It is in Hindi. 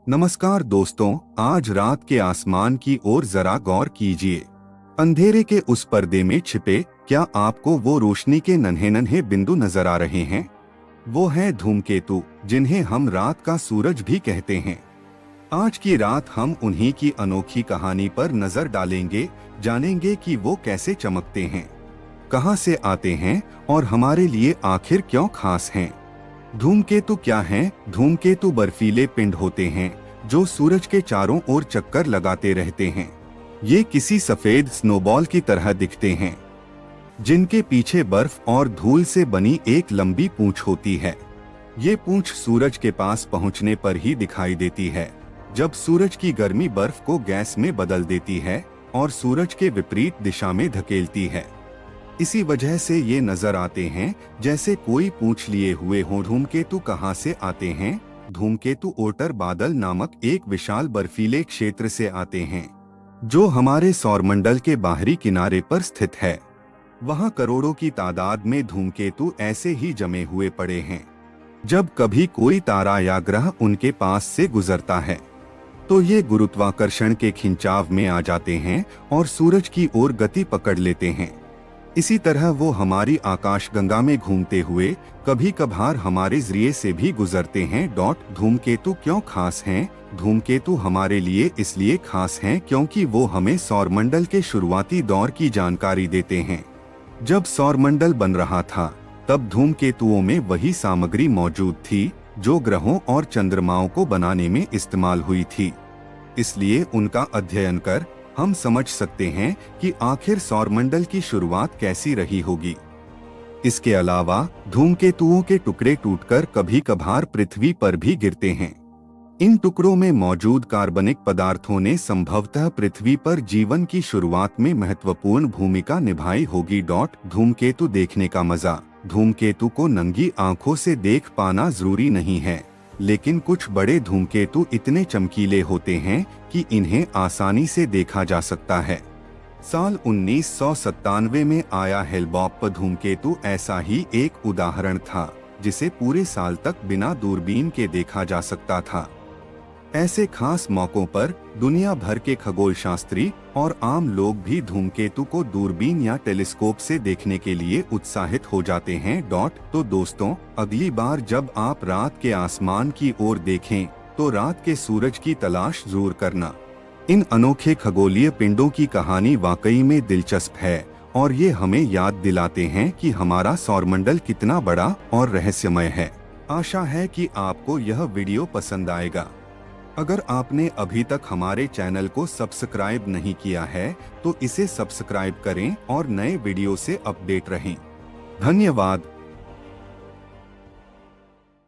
नमस्कार दोस्तों, आज रात के आसमान की ओर जरा गौर कीजिए। अंधेरे के उस पर्दे में छिपे क्या आपको वो रोशनी के नन्हे नन्हे बिंदु नजर आ रहे हैं? वो हैं धूमकेतु, जिन्हें हम रात का सूरज भी कहते हैं। आज की रात हम उन्हीं की अनोखी कहानी पर नजर डालेंगे, जानेंगे कि वो कैसे चमकते हैं, कहां से आते हैं और हमारे लिए आखिर क्यों खास हैं। धूमकेतु क्या हैं? धूमकेतु बर्फीले पिंड होते हैं जो सूरज के चारों ओर चक्कर लगाते रहते हैं। ये किसी सफेद स्नोबॉल की तरह दिखते हैं, जिनके पीछे बर्फ और धूल से बनी एक लंबी पूंछ होती है। ये पूंछ सूरज के पास पहुंचने पर ही दिखाई देती है, जब सूरज की गर्मी बर्फ को गैस में बदल देती है और सूरज के विपरीत दिशा में धकेलती है। इसी वजह से ये नजर आते हैं जैसे कोई पूंछ लिए हुए हों। धूमकेतु कहाँ से आते हैं? धूमकेतु ओटर बादल नामक एक विशाल बर्फीले क्षेत्र से आते हैं, जो हमारे सौरमंडल के बाहरी किनारे पर स्थित है। वहाँ करोड़ों की तादाद में धूमकेतु ऐसे ही जमे हुए पड़े हैं। जब कभी कोई तारा या ग्रह उनके पास से गुजरता है, तो ये गुरुत्वाकर्षण के खिंचाव में आ जाते हैं और सूरज की ओर गति पकड़ लेते हैं। इसी तरह वो हमारी आकाशगंगा में घूमते हुए कभी कभार हमारे जरिए से भी गुजरते हैं। धूमकेतु क्यों खास हैं? धूमकेतु हमारे लिए इसलिए खास हैं क्योंकि वो हमें सौरमंडल के शुरुआती दौर की जानकारी देते हैं। जब सौरमंडल बन रहा था, तब धूमकेतुओं में वही सामग्री मौजूद थी जो ग्रहों और चंद्रमाओं को बनाने में इस्तेमाल हुई थी। इसलिए उनका अध्ययन कर हम समझ सकते हैं कि आखिर सौरमंडल की शुरुआत कैसी रही होगी। इसके अलावा धूमकेतुओं के टुकड़े टूटकर कभी कभार पृथ्वी पर भी गिरते हैं। इन टुकड़ों में मौजूद कार्बनिक पदार्थों ने संभवतः पृथ्वी पर जीवन की शुरुआत में महत्वपूर्ण भूमिका निभाई होगी। धूमकेतु देखने का मजा। धूमकेतु को नंगी आंखों से देख पाना जरूरी नहीं है, लेकिन कुछ बड़े धूमकेतु इतने चमकीले होते हैं कि इन्हें आसानी से देखा जा सकता है। साल 1997 में आया हेल्बॉप धूमकेतु ऐसा ही एक उदाहरण था, जिसे पूरे साल तक बिना दूरबीन के देखा जा सकता था। ऐसे खास मौकों पर दुनिया भर के खगोलशास्त्री और आम लोग भी धूमकेतु को दूरबीन या टेलीस्कोप से देखने के लिए उत्साहित हो जाते हैं। तो दोस्तों, अगली बार जब आप रात के आसमान की ओर देखें, तो रात के सूरज की तलाश जरूर करना। इन अनोखे खगोलीय पिंडों की कहानी वाकई में दिलचस्प है और ये हमें याद दिलाते हैं कि हमारा सौरमंडल कितना बड़ा और रहस्यमय है। आशा है कि आपको यह वीडियो पसंद आएगा। अगर आपने अभी तक हमारे चैनल को सब्सक्राइब नहीं किया है, तो इसे सब्सक्राइब करें और नए वीडियो से अपडेट रहें। धन्यवाद।